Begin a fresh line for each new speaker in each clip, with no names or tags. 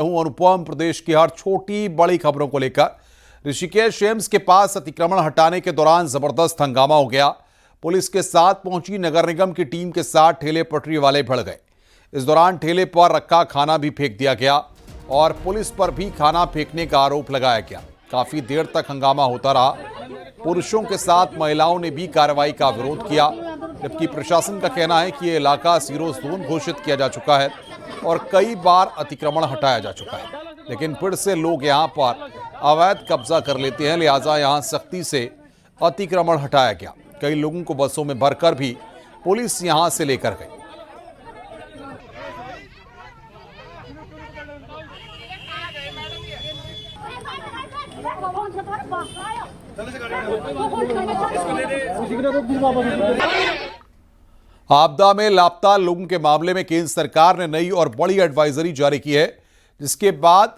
अनुपम प्रदेश की हर छोटी बड़ी खबरों को लेकर ऋषिकेश एम्स के पास अतिक्रमण हटाने के दौरान जबरदस्त हंगामा हो गया। पुलिस के साथ पहुंची नगर निगम की टीम के साथ ठेले पटरी वाले भिड़ गए। इस दौरान ठेले पर रखा खाना भी फेंक दिया गया और पुलिस पर भी खाना फेंकने का आरोप लगाया गया। काफी देर तक हंगामा होता रहा। पुरुषों के साथ महिलाओं ने भी कार्रवाई का विरोध किया, जबकि प्रशासन का कहना है कि यह इलाका जीरो जोन घोषित किया जा चुका है और कई बार अतिक्रमण हटाया जा चुका है, लेकिन फिर से लोग यहां पर अवैध कब्जा कर लेते हैं। लिहाजा यहां सख्ती से अतिक्रमण हटाया गया। कई लोगों को बसों में भरकर भी पुलिस यहां से लेकर गई। आपदा में लापता लोगों के मामले में केंद्र सरकार ने नई और बड़ी एडवाइजरी जारी की है, जिसके बाद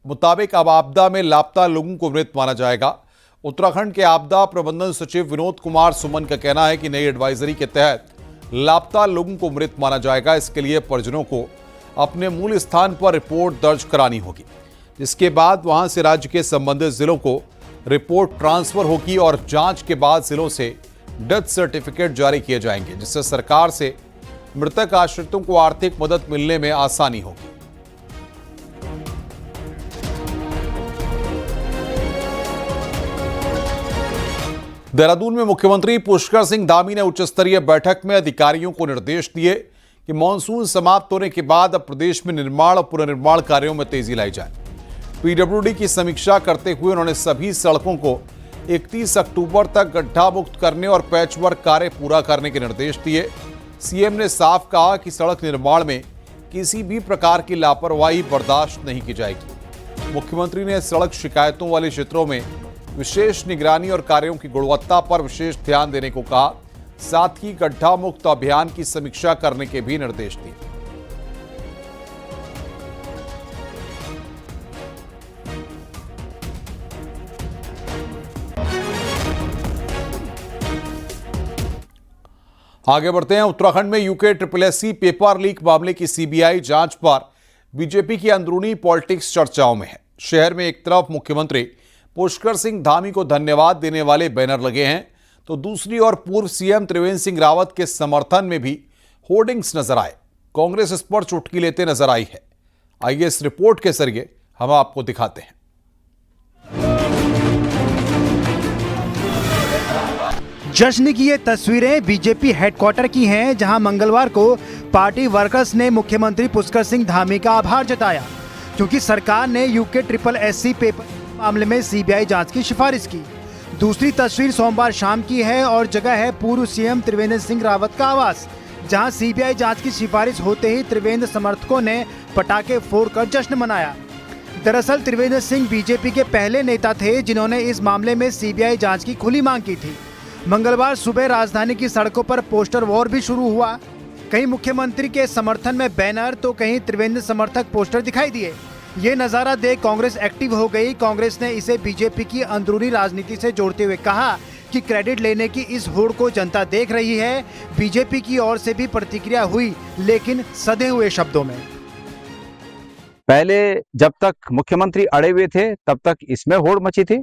मुताबिक अब आपदा में लापता लोगों को मृत माना जाएगा। उत्तराखंड के आपदा प्रबंधन सचिव विनोद कुमार सुमन का कहना है कि नई एडवाइजरी के तहत लापता लोगों को मृत माना जाएगा। इसके लिए परिजनों को अपने मूल स्थान पर रिपोर्ट दर्ज करानी होगी, जिसके बाद वहां से राज्य के संबंधित जिलों को रिपोर्ट ट्रांसफर होगी और जांच के बाद जिलों से डेथ सर्टिफिकेट जारी किए जाएंगे, जिससे सरकार से मृतक आश्रितों को आर्थिक मदद मिलने में आसानी होगी। देहरादून में मुख्यमंत्री पुष्कर सिंह धामी ने उच्च स्तरीय बैठक में अधिकारियों को निर्देश दिए कि मानसून समाप्त होने के बाद अब प्रदेश में निर्माण और पुनर्निर्माण कार्यों में तेजी लाई जाए। पीडब्ल्यूडी की समीक्षा करते हुए उन्होंने सभी सड़कों को 31 अक्टूबर तक गड्ढा मुक्त करने और पैचवर्क कार्य पूरा करने के निर्देश दिए। सीएम ने साफ कहा कि सड़क निर्माण में किसी भी प्रकार की लापरवाही बर्दाश्त नहीं की जाएगी। मुख्यमंत्री ने सड़क शिकायतों वाले क्षेत्रों में विशेष निगरानी और कार्यों की गुणवत्ता पर विशेष ध्यान देने को कहा। साथ ही गड्ढा मुक्त अभियान की समीक्षा करने के भी निर्देश दिए। आगे बढ़ते हैं। उत्तराखंड में यूके SSSC पेपर लीक मामले की सीबीआई जांच पर बीजेपी की अंदरूनी पॉलिटिक्स चर्चाओं में है। शहर में एक तरफ मुख्यमंत्री पुष्कर सिंह धामी को धन्यवाद देने वाले बैनर लगे हैं, तो दूसरी ओर पूर्व सीएम त्रिवेंद्र सिंह रावत के समर्थन में भी होर्डिंग्स नजर आए। कांग्रेस इस पर चुटकी लेते नजर आई है। आइए इस रिपोर्ट के जरिए हम आपको दिखाते हैं।
जश्न की ये तस्वीरें बीजेपी हेडक्वार्टर की हैं, जहां मंगलवार को पार्टी वर्कर्स ने मुख्यमंत्री पुष्कर सिंह धामी का आभार जताया, क्योंकि सरकार ने यूके SSSC पेपर मामले में सीबीआई जांच की सिफारिश की। दूसरी तस्वीर सोमवार शाम की है और जगह है पूर्व सीएम त्रिवेंद्र सिंह रावत का आवास, जहां सीबीआई जांच की सिफारिश होते ही त्रिवेंद्र समर्थकों ने पटाखे फोड़कर जश्न मनाया। दरअसल त्रिवेंद्र सिंह बीजेपी के पहले नेता थे जिन्होंने इस मामले में सीबीआई जांच की खुली मांग की थी। मंगलवार सुबह राजधानी की सड़कों पर पोस्टर वॉर भी शुरू हुआ। कहीं मुख्यमंत्री के समर्थन में बैनर तो कहीं त्रिवेंद्र समर्थक पोस्टर दिखाई दिए। ये नज़ारा देख कांग्रेस एक्टिव हो गई। कांग्रेस ने इसे बीजेपी की अंदरूनी राजनीति से जोड़ते हुए कहा कि क्रेडिट लेने की इस होड़ को जनता देख रही है। बीजेपी की ओर से भी प्रतिक्रिया हुई, लेकिन सधे हुए शब्दों में।
पहले जब तक मुख्यमंत्री अड़े हुए थे तब तक इसमें होड़ मची थी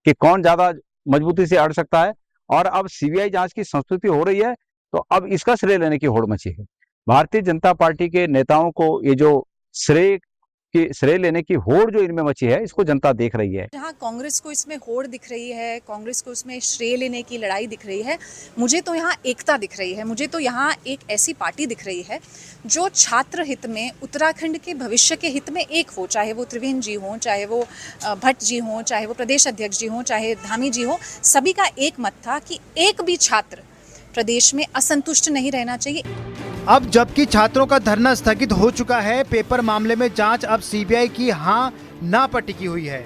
कि कौन ज्यादा मजबूती से अड़ सकता है, और अब सीबीआई जांच की संस्कृति हो रही है तो अब इसका श्रेय लेने की होड़ मची है। भारतीय जनता पार्टी के नेताओं को ये जो श्रेय लेने की होड़ जो इनमें मची है, इसको जनता देख रही है।
जहाँ कांग्रेस को इसमें होड़ दिख रही है, कांग्रेस को इसमें श्रेय लेने की लड़ाई दिख रही है, मुझे तो यहाँ एकता दिख रही है। मुझे तो यहाँ एक ऐसी पार्टी दिख रही है जो छात्र हित में, उत्तराखंड के भविष्य के हित में एक हो, चाहे वो त्रिवेंद्र जी हों, चाहे वो भट्ट जी हों, चाहे वो प्रदेश अध्यक्ष जी हों, चाहे धामी जी हों। सभी का एक मत था कि एक भी छात्र प्रदेश में असंतुष्ट नहीं रहना चाहिए।
अब जबकि छात्रों का धरना स्थगित हो चुका है, पेपर मामले में जांच अब सीबीआई की हाँ ना पर टिकी हुई है,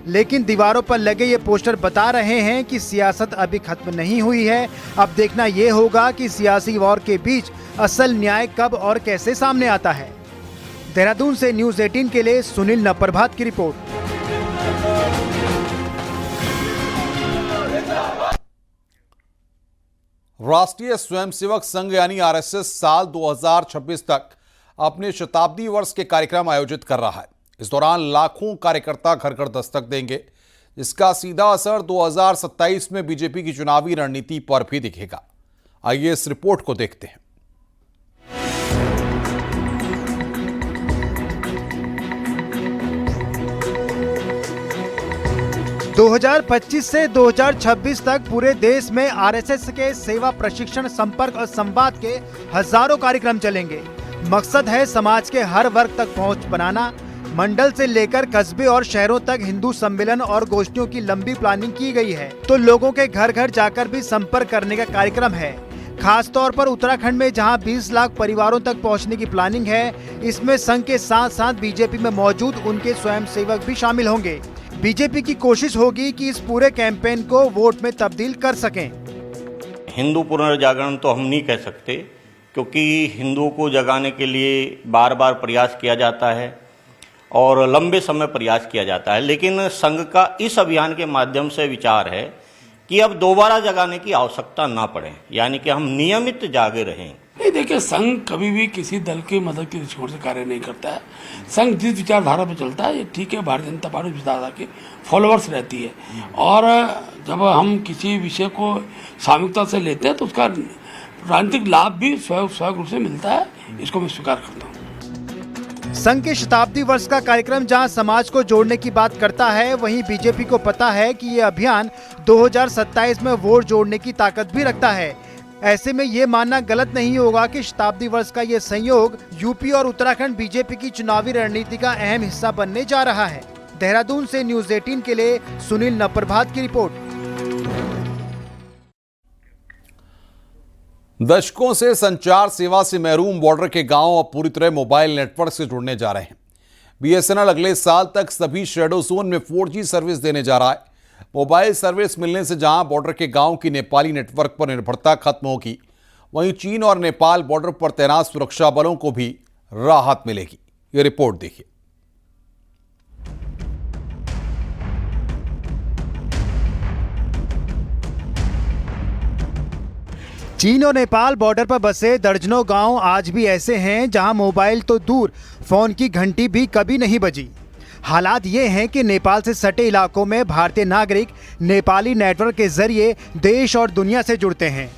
लेकिन दीवारों पर लगे ये पोस्टर बता रहे हैं कि सियासत अभी खत्म नहीं हुई है। अब देखना ये होगा कि सियासी वॉर के बीच असल न्याय कब और कैसे सामने आता है। देहरादून से न्यूज़ 18 के लिए सुनील नवप्रभात की रिपोर्ट।
राष्ट्रीय स्वयंसेवक संघ यानी आरएसएस साल 2026 तक अपने शताब्दी वर्ष के कार्यक्रम आयोजित कर रहा है। इस दौरान लाखों कार्यकर्ता घर घर दस्तक देंगे, जिसका सीधा असर 2027 में बीजेपी की चुनावी रणनीति पर भी दिखेगा। आइए इस रिपोर्ट को देखते हैं।
2025 से 2026 तक पूरे देश में आरएसएस के सेवा प्रशिक्षण, संपर्क और संवाद के हजारों कार्यक्रम चलेंगे। मकसद है समाज के हर वर्ग तक पहुंच बनाना। मंडल से लेकर कस्बे और शहरों तक हिंदू सम्मेलन और गोष्ठियों की लंबी प्लानिंग की गई है, तो लोगों के घर घर जाकर भी संपर्क करने का कार्यक्रम है। खास तौर पर उत्तराखंड में जहां 20 लाख परिवारों तक पहुंचने की प्लानिंग है, इसमें संघ के साथ साथ बीजेपी में मौजूद उनके स्वयंसेवक भी शामिल होंगे। बीजेपी की कोशिश होगी कि इस पूरे कैंपेन को वोट में तब्दील कर सकें।
हिंदू पुनर्जागरण तो हम नहीं कह सकते, क्योंकि हिंदुओं को जगाने के लिए बार बार प्रयास किया जाता है और लंबे समय प्रयास किया जाता है, लेकिन संघ का इस अभियान के माध्यम से विचार है कि अब दोबारा जगाने की आवश्यकता ना पड़े, यानी कि हम नियमित जागे रहें।
नहीं, देखिए, संघ कभी भी किसी दल की मदद के दृष्टिकोण से कार्य नहीं करता है। संघ जिस विचारधारा पर चलता है, ये ठीक है, भारतीय जनता पार्टी विचारधारा के फॉलोअर्स रहती है, और जब हम किसी विषय को सामूहिकता से लेते हैं तो उसका राजनीतिक लाभ भी स्वयं रूप से मिलता है। इसको मैं स्वीकार करता हूँ।
संघ के शताब्दी वर्ष का कार्यक्रम जहां समाज को जोड़ने की बात करता है, वहीं बीजेपी को पता है कि ये अभियान 2027 में वोट जोड़ने की ताकत भी रखता है। ऐसे में ये मानना गलत नहीं होगा कि शताब्दी वर्ष का ये संयोग यूपी और उत्तराखंड बीजेपी की चुनावी रणनीति का अहम हिस्सा बनने जा रहा है। देहरादून से न्यूज़ 18 के लिए सुनील नवप्रभात की रिपोर्ट।
दशकों से संचार सेवा से महरूम बॉर्डर के गांव अब पूरी तरह मोबाइल नेटवर्क से जुड़ने जा रहे हैं। बीएसएनएल अगले साल तक सभी शेडो जोन में 4G सर्विस देने जा रहा है। मोबाइल सर्विस मिलने से जहां बॉर्डर के गांव की नेपाली नेटवर्क पर निर्भरता खत्म होगी, वहीं चीन और नेपाल बॉर्डर पर तैनात सुरक्षा बलों को भी राहत मिलेगी। ये रिपोर्ट देखिए।
चीन और नेपाल बॉर्डर पर बसे दर्जनों गांव आज भी ऐसे हैं जहां मोबाइल तो दूर, फोन की घंटी भी कभी नहीं बजी। हालात ये हैं कि नेपाल से सटे इलाकों में भारतीय नागरिक नेपाली नेटवर्क के जरिए देश और दुनिया से जुड़ते हैं।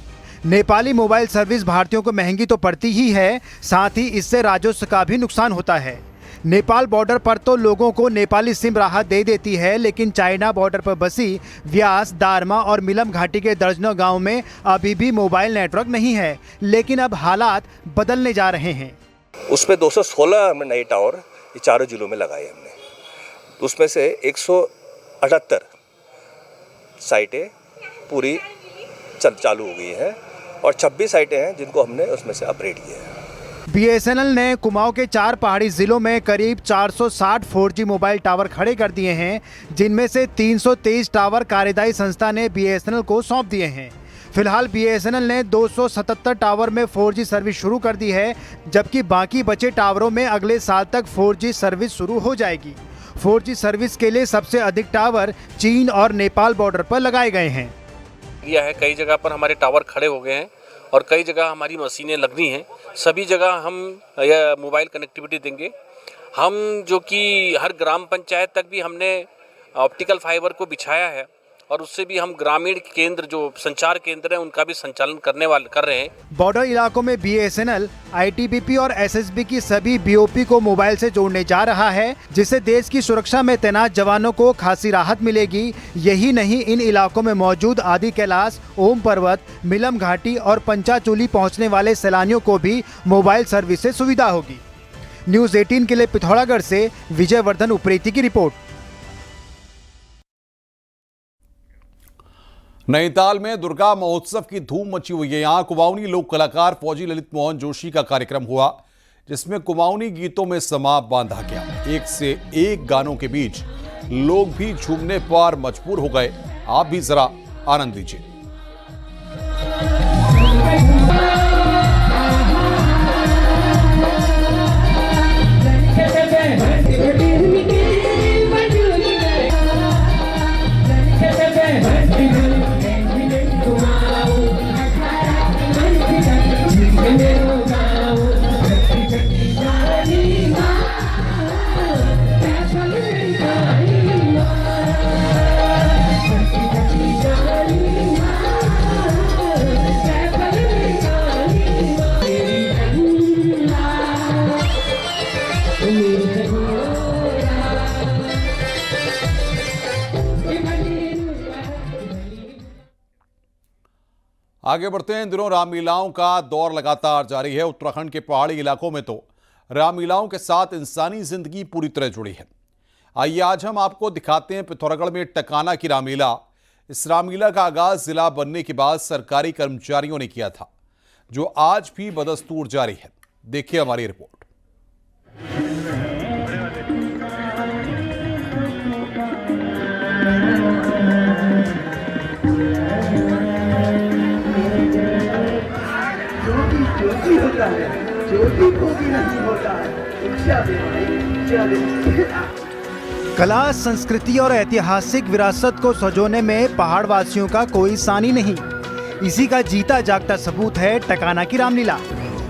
नेपाली मोबाइल सर्विस भारतीयों को महंगी तो पड़ती ही है, साथ ही इससे राजस्व का भी नुकसान होता है। नेपाल बॉर्डर पर तो लोगों को नेपाली सिम राहत दे देती है, लेकिन चाइना बॉर्डर पर बसी व्यास, दारमा और मिलम घाटी के दर्जनों गाँव में अभी भी मोबाइल नेटवर्क नहीं है। लेकिन अब हालात बदलने जा रहे हैं।
उसमें 216 नए टावर ये चारों जिलों में लगाए हमने। उसमें से 178 साइटें पूरी चालू हो गई हैं और 26 साइटें हैं जिनको हमने उसमें से अपग्रेड किया है।
बीएसएनएल ने कुमाऊं के 4 पहाड़ी जिलों में करीब 460 4G मोबाइल टावर खड़े कर दिए हैं, जिनमें से 323 टावर कार्यदायी संस्था ने बीएसएनएल को सौंप दिए हैं। फिलहाल बीएसएनएल ने 277 टावर में 4G सर्विस शुरू कर दी है, जबकि बाकी बचे टावरों में अगले साल तक 4G सर्विस शुरू हो जाएगी। 4G सर्विस के लिए सबसे अधिक टावर चीन और नेपाल बॉर्डर पर लगाए गए हैं।
यह है, कई जगह पर हमारे टावर खड़े हो गए हैं और कई जगह हमारी मशीनें लगनी हैं। सभी जगह हम यह मोबाइल कनेक्टिविटी देंगे। हम जो कि हर ग्राम पंचायत तक भी हमने ऑप्टिकल फाइबर को बिछाया है और उससे भी हम ग्रामीण केंद्र जो संचार केंद्र हैं उनका भी संचालन कर रहे हैं।
बॉर्डर इलाकों में बीएसएनएल, आईटीबीपी और एसएसबी की सभी बीओपी को मोबाइल से जोड़ने जा रहा है, जिससे देश की सुरक्षा में तैनात जवानों को खासी राहत मिलेगी। यही नहीं, इन इलाकों में मौजूद आदि कैलाश, ओम पर्वत, मिलम घाटी और पंचाचूली पहुँचने वाले सैलानियों को भी मोबाइल सर्विस से सुविधा होगी। न्यूज़ 18 के लिए पिथौरागढ़ से विजयवर्धन उप्रेती की रिपोर्ट।
नैनीताल में दुर्गा महोत्सव की धूम मची हुई है। यहां कुमाऊनी लोक कलाकार फौजी ललित मोहन जोशी का कार्यक्रम हुआ, जिसमें कुमाऊनी गीतों में समा बांधा गया। एक से एक गानों के बीच लोग भी झूमने पर मजबूर हो गए। आप भी जरा आनंद लीजिए। आगे बढ़ते हैं। इन दिनों रामलीलाओं का दौर लगातार जारी है। उत्तराखंड के पहाड़ी इलाकों में तो रामलीलाओं के साथ इंसानी जिंदगी पूरी तरह जुड़ी है। आइए आज हम आपको दिखाते हैं पिथौरागढ़ में टकाना की रामलीला। इस रामलीला का आगाज जिला बनने के बाद सरकारी कर्मचारियों ने किया था, जो आज भी बदस्तूर जारी है। देखिए हमारी रिपोर्ट।
कला, संस्कृति और ऐतिहासिक विरासत को सजोने में पहाड़वासियों का कोई सानी नहीं। इसी का जीता जागता सबूत है टकाना की रामलीला,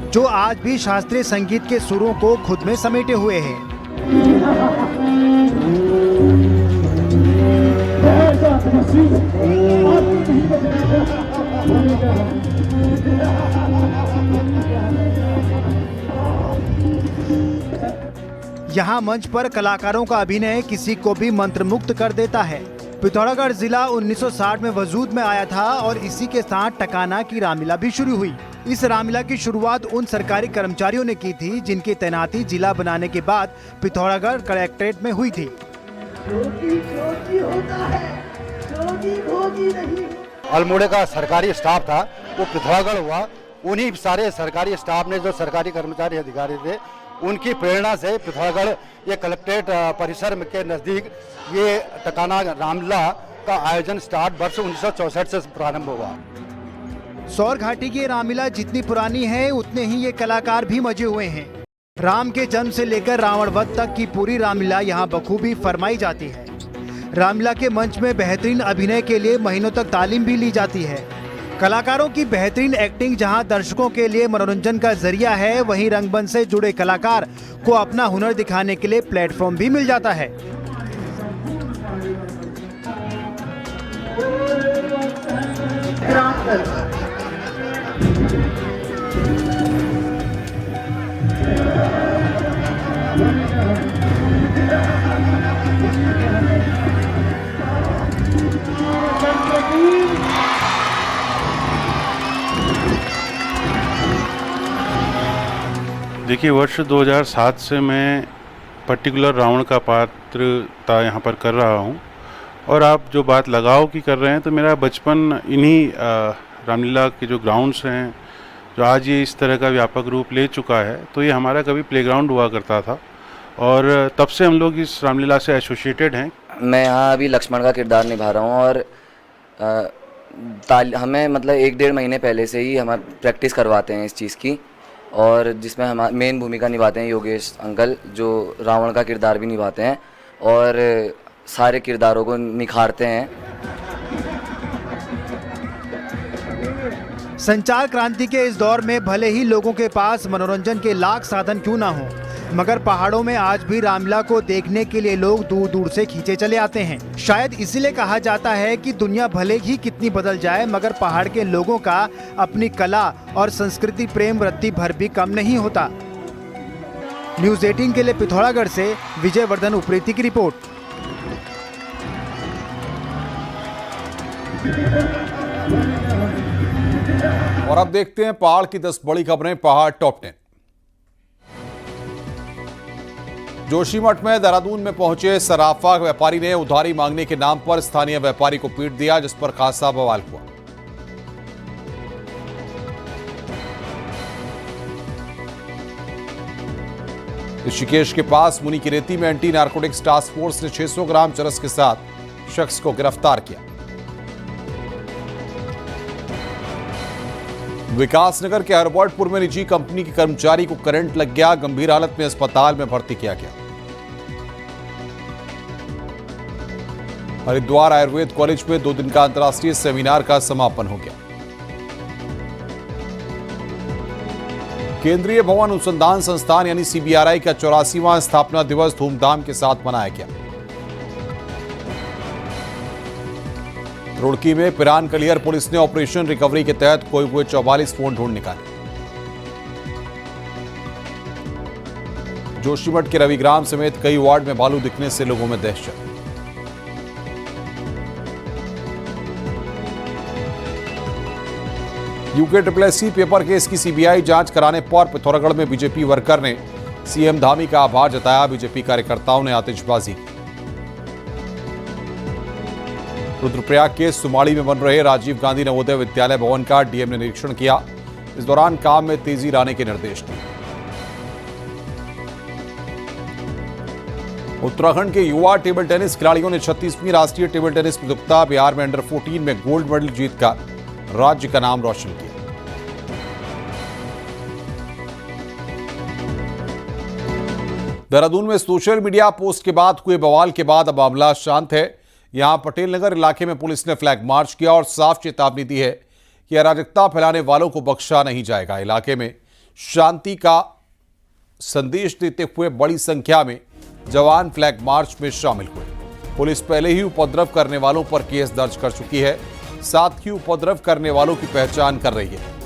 जो आज भी शास्त्रीय संगीत के सुरों को खुद में समेटे हुए है। यहाँ मंच पर कलाकारों का अभिनय किसी को भी मंत्रमुग्ध कर देता है। पिथौरागढ़ जिला 1960 में वजूद में आया था और इसी के साथ टकाना की रामलीला भी शुरू हुई। इस रामलीला की शुरुआत उन सरकारी कर्मचारियों ने की थी जिनकी तैनाती जिला बनाने के बाद पिथौरागढ़ कलेक्ट्रेट में हुई थी।
अल्मोड़े का सरकारी स्टाफ था वो पिथौरागढ़ हुआ। उन्हीं सारे सरकारी स्टाफ ने, जो सरकारी कर्मचारी अधिकारी थे, उनकी प्रेरणा से पिथौरागढ़ ये कलेक्ट्रेट परिसर के नज़दीक ये टकाना रामलीला का आयोजन स्टार्ट वर्ष 1964 से प्रारंभ हुआ।
सौर घाटी की रामलीला जितनी पुरानी है उतने ही ये कलाकार भी मजे हुए हैं। राम के जन्म से लेकर रावण वध तक की पूरी रामलीला यहाँ बखूबी फरमाई जाती है। रामलीला के मंच में बेहतरीन अभिनय के लिए महीनों तक तालीम भी ली जाती है। कलाकारों की बेहतरीन एक्टिंग जहां दर्शकों के लिए मनोरंजन का जरिया है, वहीं रंगमंच से जुड़े कलाकार को अपना हुनर दिखाने के लिए प्लेटफॉर्म भी मिल जाता है।
देखिए, वर्ष 2007 से मैं पर्टिकुलर रावण का पात्रता यहाँ पर कर रहा हूँ। और आप जो बात लगाव की कर रहे हैं, तो मेरा बचपन इन्हीं रामलीला के जो ग्राउंड्स हैं, जो आज ये इस तरह का व्यापक रूप ले चुका है, तो ये हमारा कभी प्लेग्राउंड हुआ करता था और तब से हम लोग इस रामलीला से एसोसिएटेड हैं।
मैं यहाँ अभी लक्ष्मण का किरदार निभा रहा हूँ और हमें मतलब 1-1.5 महीने पहले से ही हम प्रैक्टिस करवाते हैं इस चीज़ की, और जिसमें हम मेन भूमिका निभाते हैं योगेश अंकल, जो रावण का किरदार भी निभाते हैं और सारे किरदारों को निखारते हैं।
संचार क्रांति के इस दौर में भले ही लोगों के पास मनोरंजन के लाख साधन क्यों ना हो, मगर पहाड़ों में आज भी रामलीला को देखने के लिए लोग दूर दूर से खींचे चले आते हैं। शायद इसीलिए कहा जाता है कि दुनिया भले ही कितनी बदल जाए, मगर पहाड़ के लोगों का अपनी कला और संस्कृति प्रेम वृत्ति भर भी कम नहीं होता। न्यूज़ 18 के लिए पिथौरागढ़ से विजय वर्धन उप्रेती की रिपोर्ट।
और अब देखते हैं पहाड़ की 10 बड़ी खबरें। पहाड़ टॉप 10। जोशीमठ में देहरादून में पहुंचे सराफा व्यापारी ने उधारी मांगने के नाम पर स्थानीय व्यापारी को पीट दिया, जिस पर खासा बवाल हुआ। ऋषिकेश के पास मुनि की रेती में एंटी नारकोटिक्स टास्क फोर्स ने 600 ग्राम चरस के साथ शख्स को गिरफ्तार किया। विकासनगर के हरबर्टपुर में निजी कंपनी के कर्मचारी को करंट लग गया, गंभीर हालत में अस्पताल में भर्ती किया गया। हरिद्वार आयुर्वेद कॉलेज में 2 दिन का अंतर्राष्ट्रीय सेमिनार का समापन हो गया। केंद्रीय भवन अनुसंधान संस्थान यानी CBRI का 84वां स्थापना दिवस धूमधाम के साथ मनाया गया। रुड़की में पिरान कलियर पुलिस ने ऑपरेशन रिकवरी के तहत खोए हुए 44 फोन ढूंढ निकाले। जोशीमठ के रविग्राम समेत कई वार्ड में बालू दिखने से लोगों में दहशत। UKSSC पेपर केस की CBI जांच कराने पर पिथौरागढ़ में बीजेपी वर्कर ने सीएम धामी का आभार जताया। बीजेपी कार्यकर्ताओं ने आतिशबाजी की। रुद्रप्रयाग के सुमाड़ी में बन रहे राजीव गांधी नवोदय विद्यालय भवन का डीएम ने निरीक्षण किया। इस दौरान काम में तेजी लाने के निर्देश दिए। उत्तराखंड के युवा टेबल टेनिस खिलाड़ियों ने 36वीं राष्ट्रीय टेबल टेनिस प्रतियोगिता बिहार में अंडर 14 में गोल्ड मेडल जीतकर राज्य का नाम रोशन किया। देहरादून में सोशल मीडिया पोस्ट के बाद हुए बवाल के बाद अब मामला शांत है। यहां पटेल नगर इलाके में पुलिस ने फ्लैग मार्च किया और साफ चेतावनी दी है कि अराजकता फैलाने वालों को बख्शा नहीं जाएगा। इलाके में शांति का संदेश देते हुए बड़ी संख्या में जवान फ्लैग मार्च में शामिल हुए। पुलिस पहले ही उपद्रव करने वालों पर केस दर्ज कर चुकी है, साथ ही उपद्रव करने वालों की पहचान कर रही है।